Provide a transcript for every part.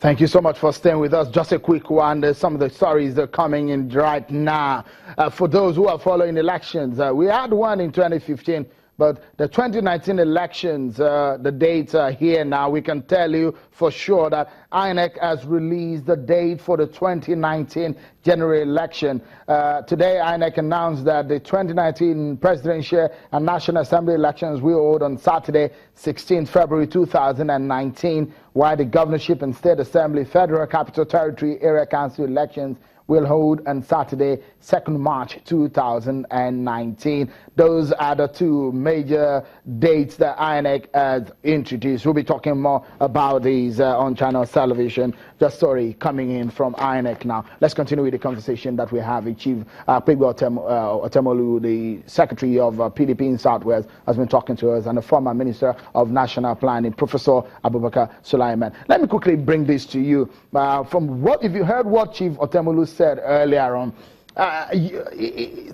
Thank you so much for staying with us. Just a quick one. There's some of the stories that are coming in right now. For those who are following elections, we had one in 2015, but the 2019 elections, the dates are here now. We can tell you for sure that INEC has released the date for the 2019 general election. Today, INEC announced that the 2019 presidential and National Assembly elections will hold on Saturday, 16th February 2019, while the governorship and state assembly, federal capital territory area council elections will hold on Saturday, 2nd March 2019. Those are the two major dates that INEC has introduced. We'll be talking more about these on Channel Television. The story coming in from INEC now. Let's continue with the conversation that we have with Chief Pigbo Otemolu, the Secretary of PDP in Southwest, has been talking to us, and the former Minister of National Planning, Professor Abubakar Sulaiman. Let me quickly bring this to you. From what, if you heard what Chief Otemolu said earlier on,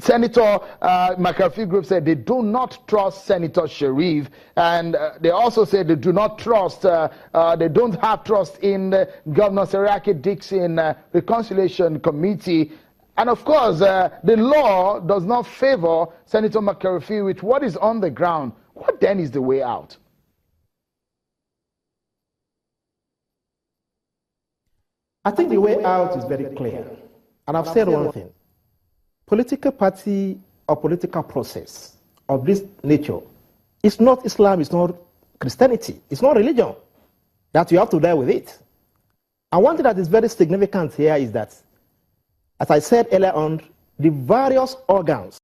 Senator McAfee Group said they do not trust Senator Sharif, and they also said they do not trust, they don't have trust in Governor Seriake Dixon Reconciliation Committee. And of course, the law does not favor Senator McAfee with what is on the ground. What then is the way out? I think the way out is very clear. And I've said one thing. Political party or political process of this nature is not Islam, it's not Christianity, it's not religion. That you have to deal with it. And one thing that is very significant here is that, as I said earlier on, the various organs,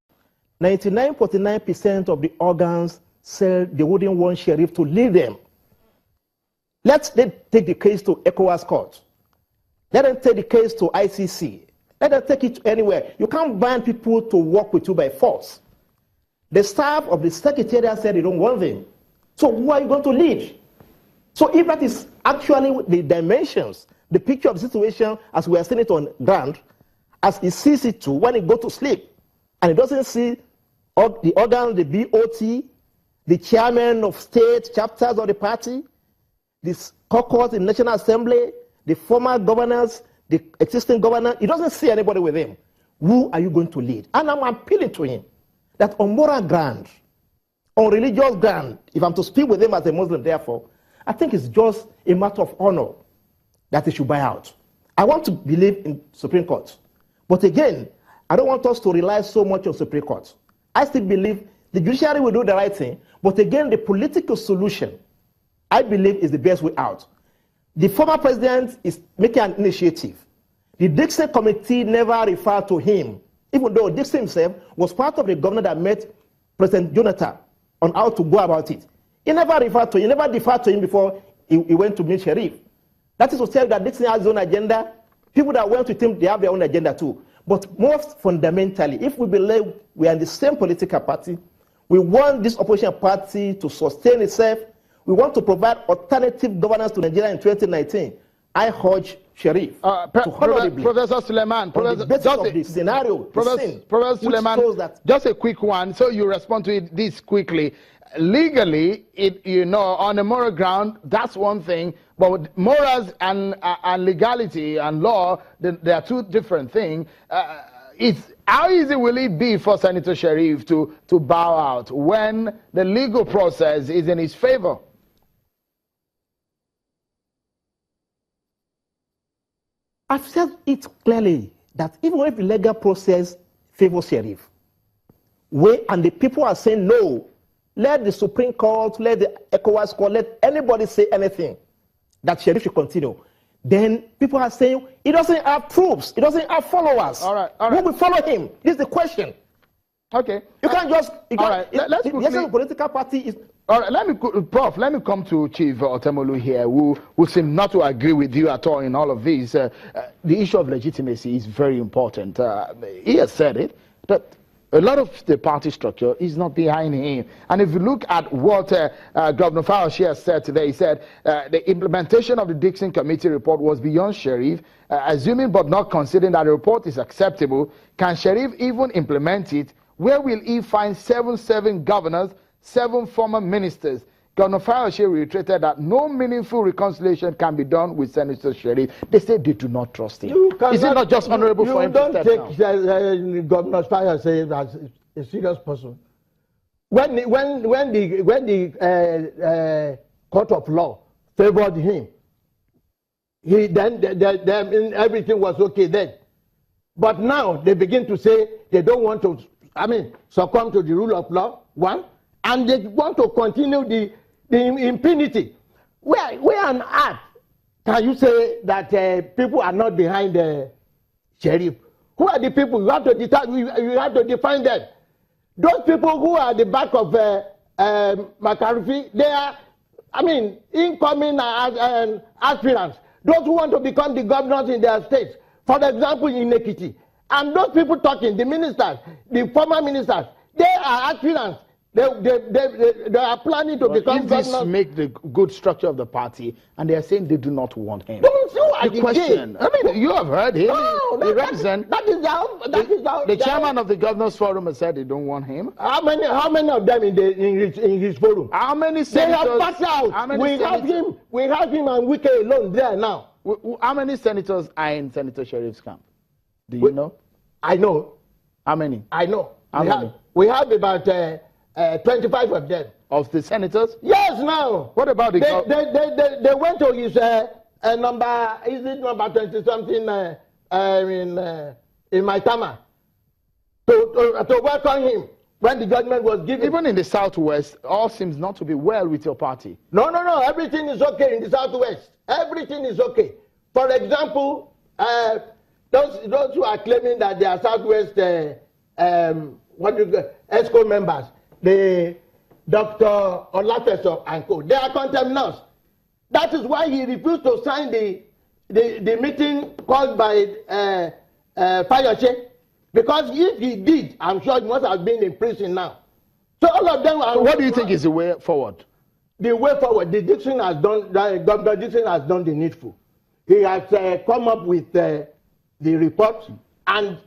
99.9% of the organs said they wouldn't want Sheriff to lead them. Let's then take the case to ECOWAS court. Let them take the case to ICC. Let them take it anywhere. You can't bind people to work with you by force. The staff of the secretariat said they don't want them. So who are you going to lead? So if that is actually the dimensions, the picture of the situation as we are seeing it on ground, as he sees it too, when he goes to sleep, and he doesn't see the organ, the BOT, the chairman of state chapters of the party, the caucus in National Assembly, the former governors, the existing governor, he doesn't see anybody with him. Who are you going to lead? And I'm appealing to him that on moral ground, on religious ground, if I'm to speak with him as a Muslim, therefore, I think it's just a matter of honor that he should buy out. I want to believe in Supreme Court. But again, I don't want us to rely so much on Supreme Court. I still believe the judiciary will do the right thing. But again, the political solution, I believe, is the best way out. The former president is making an initiative. The Dixon committee never referred to him, even though Dixon himself was part of the governor that met President Jonathan on how to go about it. He never referred to him, he never deferred to him before he went to meet Sheriff. That is to tell you that Dixon has his own agenda. People that went with him, they have their own agenda too. But most fundamentally, if we believe we are in the same political party, we want this opposition party to sustain itself, we want to provide alternative governance to Nigeria in 2019. I urge Sheriff to honorably, Professor Sulaiman, Professor Sulaiman, just a quick one, so you respond to it this quickly. Legally, on a moral ground, that's one thing, but with morals and legality and law, they are two different things. How easy will it be for Senator Sharif to bow out when the legal process is in his favor? I've said it clearly that even if the legal process favors Sheriff, and the people are saying no, let the Supreme Court, let the ECOWAS court, let anybody say anything that Sheriff should continue, then people are saying he doesn't have troops, he doesn't have followers. All right. Who will follow him? This is the question. Okay. You can't just. Let's quickly. The political party is. All right, Prof, let me come to Chief Otemolu here, who seem not to agree with you at all in all of this. The issue of legitimacy is very important. He has said it, that a lot of the party structure is not behind him. And if you look at what Governor Fauci has said today, he said the implementation of the Dixon Committee report was beyond Sheriff. Assuming but not considering that the report is acceptable, can Sheriff even implement it? Where will he find 7 governors, 7 former ministers? Governor Fayose reiterated that no meaningful reconciliation can be done with Senator Sheriff. They say they do not trust him. Is it not just honorable for him to step down? You don't take Governor Fayose as a serious person. When the court of law favored him, then everything was okay then. But now they begin to say they don't want to, succumb to the rule of law, one, and they want to continue the impunity. Where on earth can you say that people are not behind the sheriff? Who are the people? You have to define them. Those people who are at the back of McCarthy, they are, incoming aspirants. Those who want to become the governors in their states. For example, in Ekiti. And those people talking, the ministers, the former ministers, they are aspirants. They are planning to become governors. This make the good structure of the party, and they are saying they do not want him. The question, you have heard him. No, that is the chairman of the Governors Forum has said they don't want him. How many of them in his forum? How many senators? They have passed out. We have him and Wike alone there now. How many senators are in Senator Sheriff's camp? Do you know? I know. How many? I know. How many? We have about 25 of them. Of the senators? Yes, now. What about the... They went to his number, is it number 20-something in Maitama to welcome him when the judgment was given. Even in the Southwest, all seems not to be well with your party. No. Everything is okay in the Southwest. Everything is okay. For example, those who are claiming that they are Southwest ESCO members, the Dr. Olafeso and co, they are contemnants. That is why he refused to sign the meeting called by Fayose. Because if he did, I'm sure he must have been in prison now. So all of them are... So what do you think is the way forward? The way forward, Governor Dixon has done the needful. He has come up with the report, and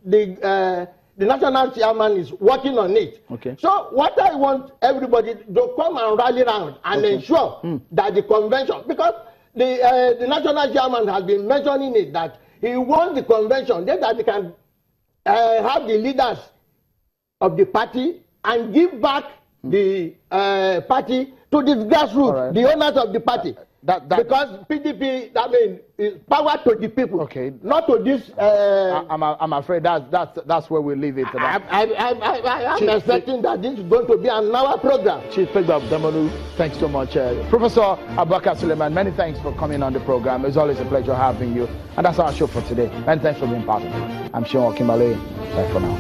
the national chairman is working on it. Okay. So what I want everybody to come and rally around and ensure that the convention, because the national chairman has been mentioning it, that he wants the convention, that they can have the leaders of the party and give back the party to the grassroots, the owners of the party. Because PDP, is power to the people, not to this. I'm afraid that's where we leave it. I'm expecting that this is going to be an hour program. Chief Pegba Damonu, thanks so much. Professor Abubakar Suleiman, many thanks for coming on the program. It's always a pleasure having you. And that's our show for today. Many thanks for being part of it. I'm Sean Kimale. Bye for now.